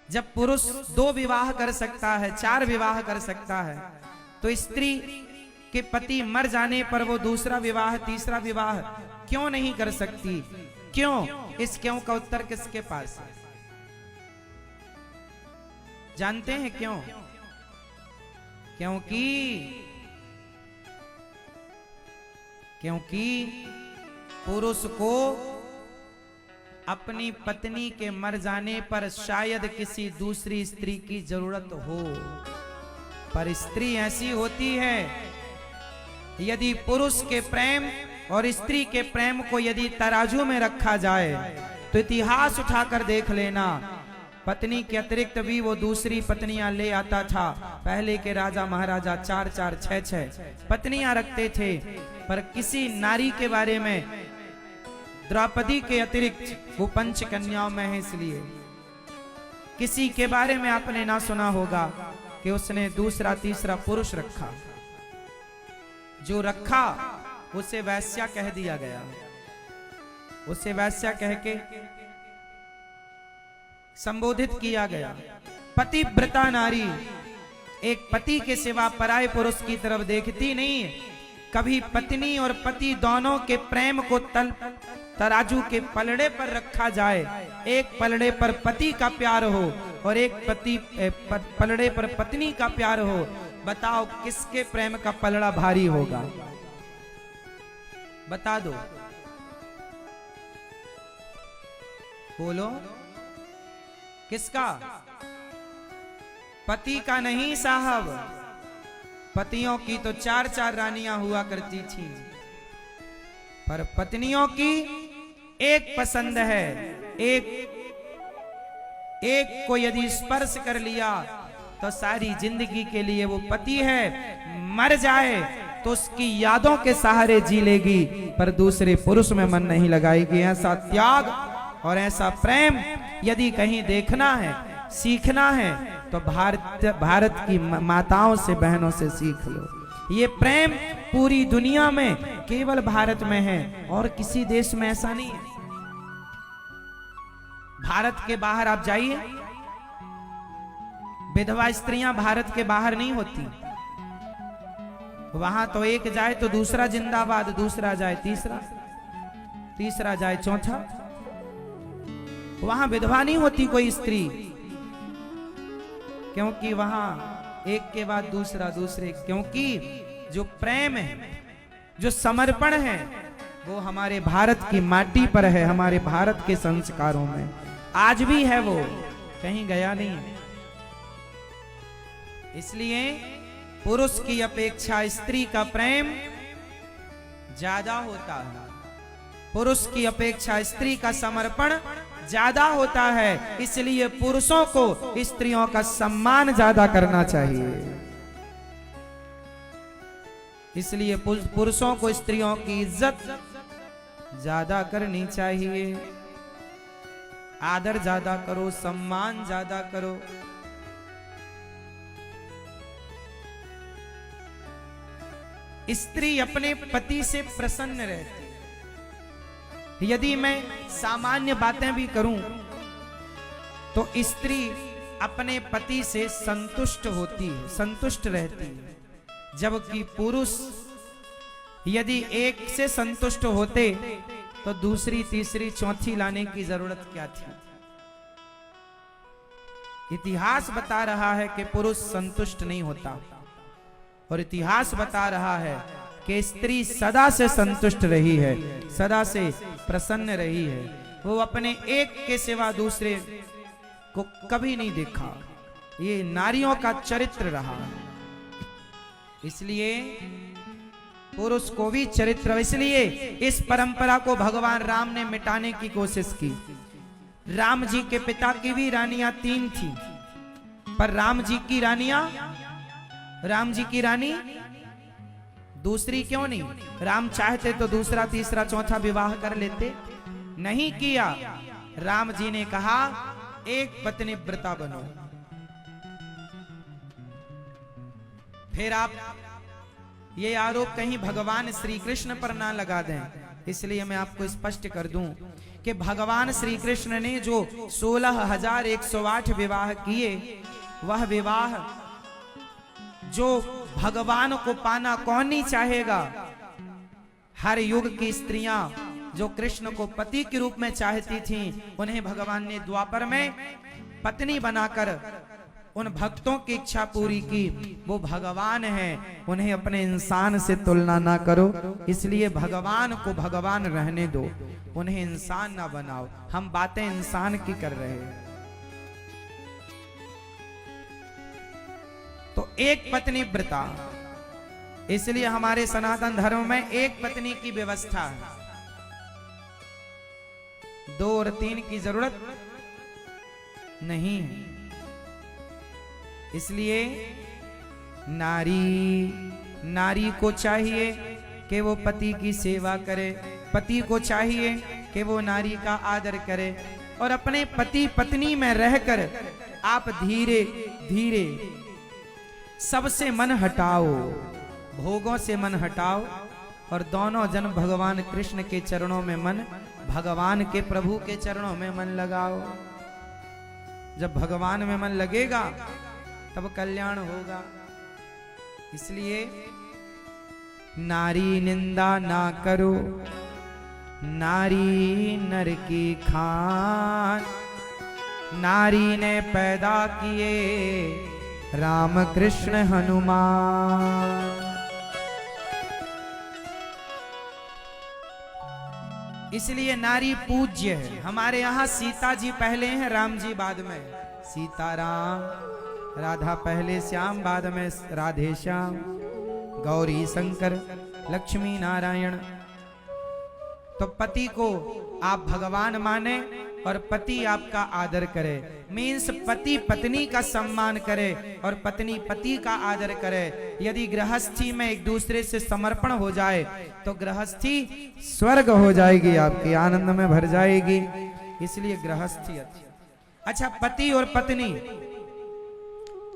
जब पुरुष 2 विवाह कर सकता है, 4 विवाह कर सकता है, तो स्त्री के पति मर जाने पर वो दूसरा विवाह, तीसरा विवाह क्यों नहीं कर सकती? क्यों? इस क्यों का उत्तर किसके पास है? जानते हैं क्यों? क्योंकि पुरुष को अपनी पत्नी के मर जाने पर शायद किसी दूसरी स्त्री की जरूरत हो, पर स्त्री ऐसी होती है, यदि पुरुष के प्रेम और स्त्री के प्रेम को यदि तराजू में रखा जाए तो इतिहास उठाकर देख लेना, पत्नी के अतिरिक्त भी वो दूसरी पत्नियां ले आता था। पहले के राजा महाराजा 4-4, 6-6 पत्नियां रखते थे, पर किसी नारी के बारे में, द्रौपदी के अतिरिक्त वो 5 कन्याओं में है, इसलिए किसी के बारे में आपने ना सुना होगा कि उसने दूसरा तीसरा पुरुष रखा। जो रखा उसे वैश्या कह दिया गया, उसे वैश्या कह के संबोधित किया गया। पतिव्रता नारी एक पति के सिवा पराये पुरुष की तरफ देखती नहीं है। कभी पत्नी और पति दोनों के प्रेम को तराजू के पलड़े पर रखा जाए, एक पलड़े पर पति का प्यार हो और एक पलड़े पर पत्नी का प्यार हो, बताओ किसके प्रेम का पलड़ा भारी होगा? बता दो, बोलो किसका? पति का नहीं साहब, पतियों की तो 4-4 रानियां हुआ करती थी, पर पत्नियों की एक पसंद है। एक को यदि स्पर्श कर लिया तो सारी जिंदगी के लिए वो पति है, मर जाए तो उसकी यादों के सहारे जी लेगी, पर दूसरे पुरुष में मन नहीं लगाएगी। ऐसा त्याग और ऐसा प्रेम यदि कहीं देखना है, सीखना है, तो भारत की माताओं से, बहनों से सीख लो। ये प्रेम पूरी दुनिया में केवल भारत में है और किसी देश में ऐसा नहीं है। भारत के बाहर आप जाइए, विधवा स्त्रियां भारत के बाहर नहीं होती। वहां तो एक जाए तो दूसरा जिंदाबाद, दूसरा जाए तीसरा, तीसरा जाए चौथा। वहां विधवा नहीं होती कोई स्त्री, क्योंकि वहां एक के बाद दूसरा, दूसरे, क्योंकि जो प्रेम है, जो समर्पण है, वो हमारे भारत की माटी पर है, हमारे भारत के संस्कारों में आज भी है, वो कहीं गया नहीं है। इसलिए पुरुष की अपेक्षा स्त्री का प्रेम ज्यादा होता है, पुरुष की अपेक्षा स्त्री का समर्पण ज्यादा होता है। इसलिए पुरुषों को स्त्रियों का सम्मान ज्यादा करना चाहिए, इसलिए पुरुषों को स्त्रियों की इज्जत ज्यादा करनी चाहिए, आदर ज्यादा करो, सम्मान ज्यादा करो। स्त्री अपने पति से प्रसन्न रहती है। यदि मैं सामान्य बातें भी करूं तो स्त्री अपने पति से संतुष्ट होती है, संतुष्ट रहती है, जबकि पुरुष यदि एक से संतुष्ट होते तो दूसरी, तीसरी, चौथी लाने की जरूरत क्या थी? इतिहास बता रहा है कि पुरुष संतुष्ट नहीं होता, और इतिहास बता रहा है कि स्त्री सदा से संतुष्ट रही है, सदा से प्रसन्न रही है। वो अपने एक के सिवा दूसरे को कभी नहीं देखा। ये नारियों का चरित्र रहा। इसलिए पुरुष को भी चरित्र, इसलिए इस परंपरा को भगवान राम ने मिटाने की कोशिश की। राम जी के पिता की भी रानियां 3 थी, पर राम जी की रानी दूसरी क्यों नहीं? राम चाहते तो दूसरा, तीसरा, चौथा विवाह कर लेते, नहीं किया। राम जी ने कहा एक पत्नी व्रता बनो। फिर आप ये आरोप कहीं भगवान श्री कृष्ण पर ना लगा दें, इसलिए मैं आपको स्पष्ट कर दूं कि भगवान श्री कृष्ण ने जो 16,108 विवाह किए, वह विवाह जो भगवान को पाना कौन नहीं चाहेगा। हर युग की स्त्रियां जो कृष्ण को पति के रूप में चाहती थीं, उन्हें भगवान ने द्वापर में पत्नी बनाकर उन भक्तों की इच्छा पूरी की। वो भगवान हैं, उन्हें अपने इंसान से तुलना ना करो। इसलिए भगवान को भगवान रहने दो, उन्हें इंसान ना बनाओ। हम बातें इंसान की कर रहे हैं। तो एक पत्नी व्रता, इसलिए हमारे सनातन धर्म में एक पत्नी की व्यवस्था है। 2 और 3 की जरूरत नहीं है। इसलिए नारी को चाहिए कि वो पति की सेवा करे, पति को चाहिए कि वो नारी का आदर करे, और अपने पति पत्नी में रहकर आप धीरे धीरे सबसे मन हटाओ, भोगों से मन हटाओ, और दोनों जन भगवान कृष्ण के चरणों में मन, भगवान के प्रभु के चरणों में मन लगाओ। जब भगवान में मन लगेगा तब कल्याण होगा। इसलिए नारी निंदा ना करो, नारी नर की खान, नारी ने पैदा किए राम कृष्ण हनुमान। इसलिए नारी पूज्य है। हमारे यहाँ सीता जी पहले हैं, राम जी बाद में। सीताराम, राधा पहले, श्याम बाद में राधे श्याम, गौरी शंकर, लक्ष्मी नारायण। तो पति को आप भगवान माने और पति आपका आदर करे। मीन्स पति पत्नी का सम्मान करे और पत्नी पति का आदर करे। यदि गृहस्थी में एक दूसरे से समर्पण हो जाए तो गृहस्थी स्वर्ग हो जाएगी, आपकी आनंद में भर जाएगी। इसलिए गृहस्थी अच्छी। अच्छा, पति और पत्नी,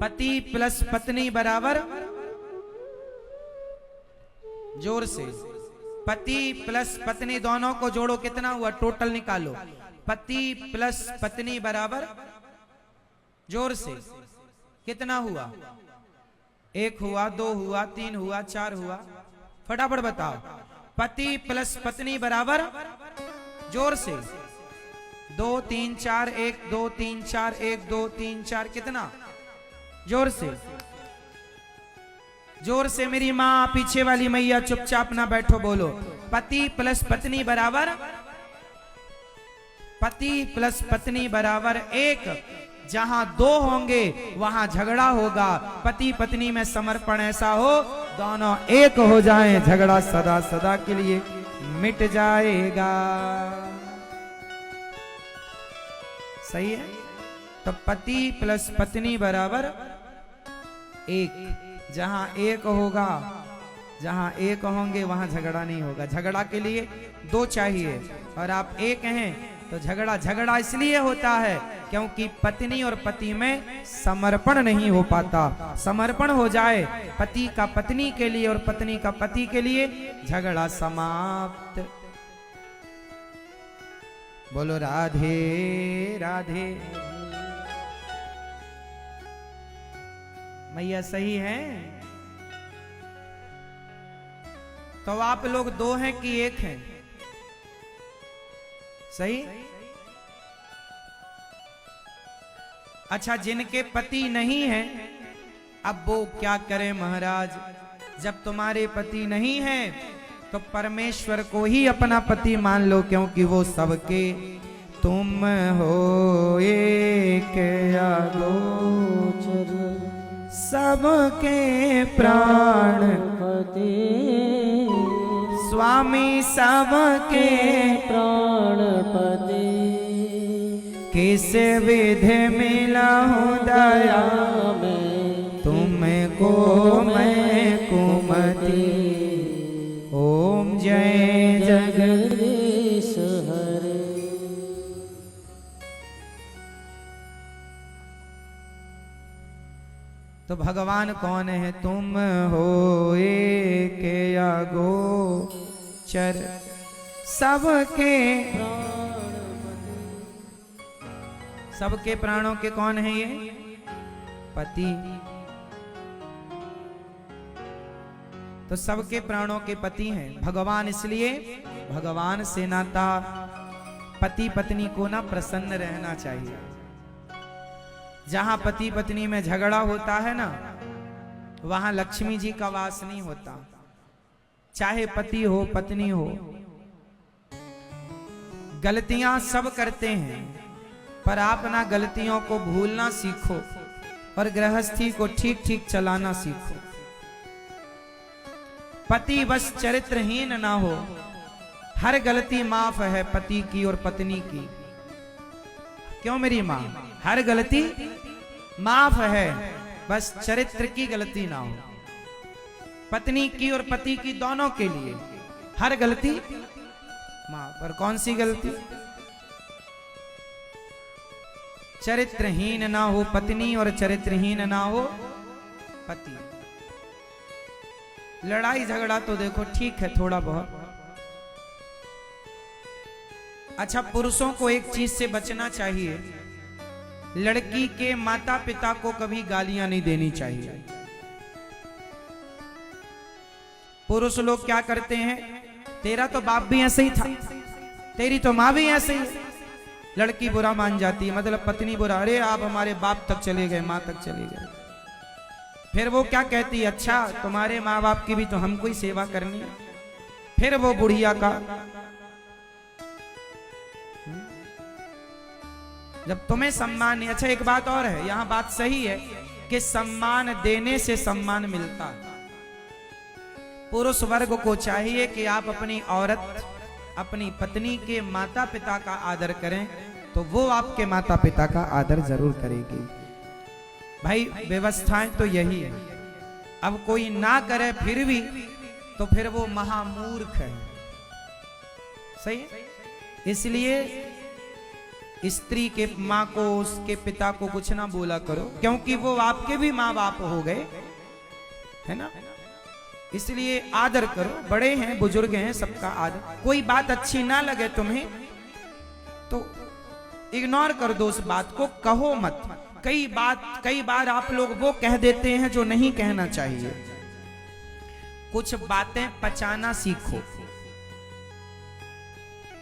पति प्लस पत्नी बराबर, जोर से, पति प्लस पत्नी दोनों को जोड़ो, कितना हुआ? टोटल निकालो। पति प्लस पत्नी बराबर, जोर से, कितना हुआ? 1 हुआ, 2 हुआ, 3 हुआ, 4 हुआ, फटाफट बताओ। पति प्लस पत्नी बराबर, जोर से, 2 3 4, 1 2 3 4, 1 2 3 4, कितना? जोर से, जोर से। मेरी माँ पीछे वाली मैया चुपचाप ना बैठो, बोलो। पति प्लस पत्नी बराबर, पति प्लस पत्नी बराबर 1। जहां 2 होंगे वहां झगड़ा होगा। पति पत्नी में समर्पण ऐसा हो दोनों 1 हो जाएं, झगड़ा सदा सदा के लिए मिट जाएगा। सही है? तो पति प्लस पत्नी बराबर 1। जहां 1 होगा, जहां 1 होंगे वहां झगड़ा नहीं होगा। झगड़ा के लिए 2 चाहिए और आप 1 हैं, तो झगड़ा इसलिए होता है क्योंकि पत्नी और पति में समर्पण नहीं हो पाता। समर्पण हो जाए पति का पत्नी के लिए और पत्नी का पति के लिए, झगड़ा समाप्त। बोलो राधे राधे। मैया सही है? तो आप लोग 2 हैं कि 1 हैं? सही? अच्छा, जिनके पति नहीं हैं, अब वो क्या करें महाराज? जब तुम्हारे पति नहीं हैं तो परमेश्वर को ही अपना पति मान लो, क्योंकि वो सबके तुम हो एक अगोचर, सबके प्राण पति, स्वामी सबके प्राणपति। किस विधि मिला हूँ दया में, तुमको मैं कुमति। ओम जय जगदीश हरे। तो भगवान कौन है? तुम हो एक अगोचर, सबके सबके प्राणों के कौन है ये? पति। तो सबके प्राणों के पति हैं भगवान, इसलिए भगवान से नाता पति पत्नी को ना प्रसन्न रहना चाहिए। जहां पति पत्नी में झगड़ा होता है ना, वहां लक्ष्मी जी का वास नहीं होता। चाहे पति हो पत्नी हो, गलतियां सब करते हैं, पर आप ना गलतियों को भूलना सीखो और गृहस्थी को ठीक ठीक चलाना सीखो। पति बस चरित्रहीन ना हो, हर गलती माफ है पति की और पत्नी की। क्यों मेरी मां? हर गलती माफ है, बस चरित्र की गलती ना हो। पत्नी की और पति की दोनों के लिए हर गलती माफ। पर कौन सी गलती? चरित्रहीन ना हो पत्नी और चरित्रहीन ना हो पति। लड़ाई झगड़ा तो देखो ठीक है थोड़ा बहुत। अच्छा, पुरुषों को एक चीज से बचना चाहिए, लड़की के माता पिता को कभी गालियां नहीं देनी चाहिए। पुरुष लोग क्या करते हैं, तेरा तो बाप भी ऐसे ही था, तेरी तो माँ भी ऐसे ही। लड़की बुरा मान जाती है, मतलब पत्नी बुरा, अरे आप हमारे बाप तक चले गए, माँ तक चले गए। फिर वो क्या कहती है, अच्छा तुम्हारे माँ बाप की भी तो हमको ही सेवा करनी है। फिर वो बुढ़िया का, जब तुम्हें सम्मान नहीं। अच्छा एक बात और है, यहां बात सही है कि सम्मान देने से सम्मान मिलता है। पुरुष वर्ग को चाहिए कि आप अपनी औरत, अपनी पत्नी के माता पिता का आदर करें, तो वो आपके माता पिता का आदर जरूर करेगी। भाई व्यवस्थाएं तो यही है। अब कोई ना करे फिर भी, तो फिर वो महामूर्ख है। सही है? इसलिए स्त्री के माँ को, उसके पिता को कुछ ना बोला करो, क्योंकि वो आपके भी माँ बाप हो गए, है ना। इसलिए आदर करो, बड़े हैं बुजुर्ग हैं, सबका आदर। कोई बात अच्छी ना लगे तुम्हें तो इग्नोर कर दो, उस बात को कहो मत। कई बार आप लोग वो कह देते हैं जो नहीं कहना चाहिए। कुछ बातें पचाना सीखो,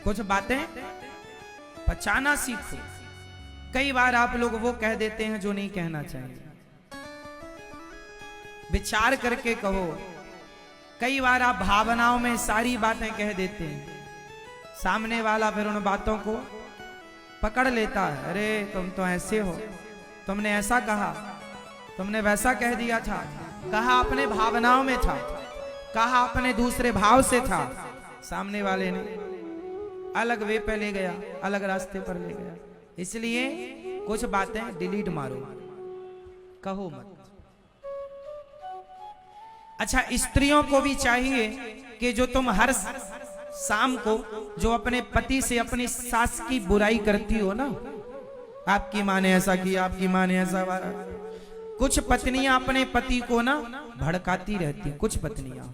कुछ बातें पचाना सीखो। कई बार आप लोग वो कह देते हैं जो नहीं कहना चाहिए, विचार करके कहो। कई बार आप भावनाओं में सारी बातें कह देते हैं, सामने वाला फिर उन बातों को पकड़ लेता है, अरे तुम तो ऐसे हो, तुमने ऐसा कहा, तुमने वैसा कह दिया था। कहा अपने भावनाओं में था, कहा अपने दूसरे भाव से था, सामने वाले ने अलग वे पे ले गया, अलग रास्ते पर ले गया। इसलिए कुछ बातें डिलीट मारो, कहो मत। अच्छा, स्त्रियों को भी चाहिए कि जो तुम हर शाम को जो अपने पति से अपनी सास की बुराई करती हो ना, आपकी माँ ने ऐसा किया, आपकी माँ ने ऐसा, कुछ पत्नियां अपने पति को ना भड़काती रहती। कुछ पत्नियां,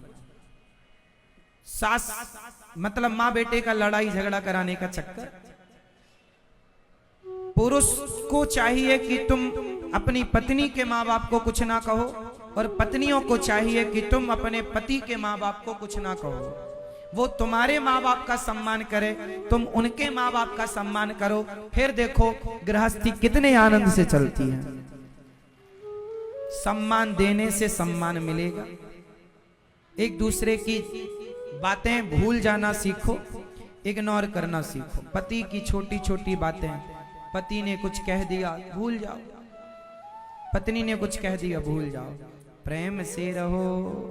सास मतलब माँ बेटे का लड़ाई झगड़ा कराने का चक्कर। पुरुष को चाहिए कि तुम अपनी पत्नी के माँ बाप को कुछ ना कहो, और पत्नियों को चाहिए कि तुम अपने पति के माँ बाप को कुछ ना कहो। वो तुम्हारे माँ बाप का सम्मान करे, तुम उनके माँ बाप का सम्मान करो, फिर देखो गृहस्थी कितने आनंद से चलती है। सम्मान देने से सम्मान मिलेगा। एक दूसरे की बातें भूल जाना सीखो, इग्नोर करना सीखो। पति की छोटी छोटी बातें, पति ने कुछ कह दिया भूल जाओ, पत्नी ने कुछ कह दिया भूल जाओ, प्रेम से रहो।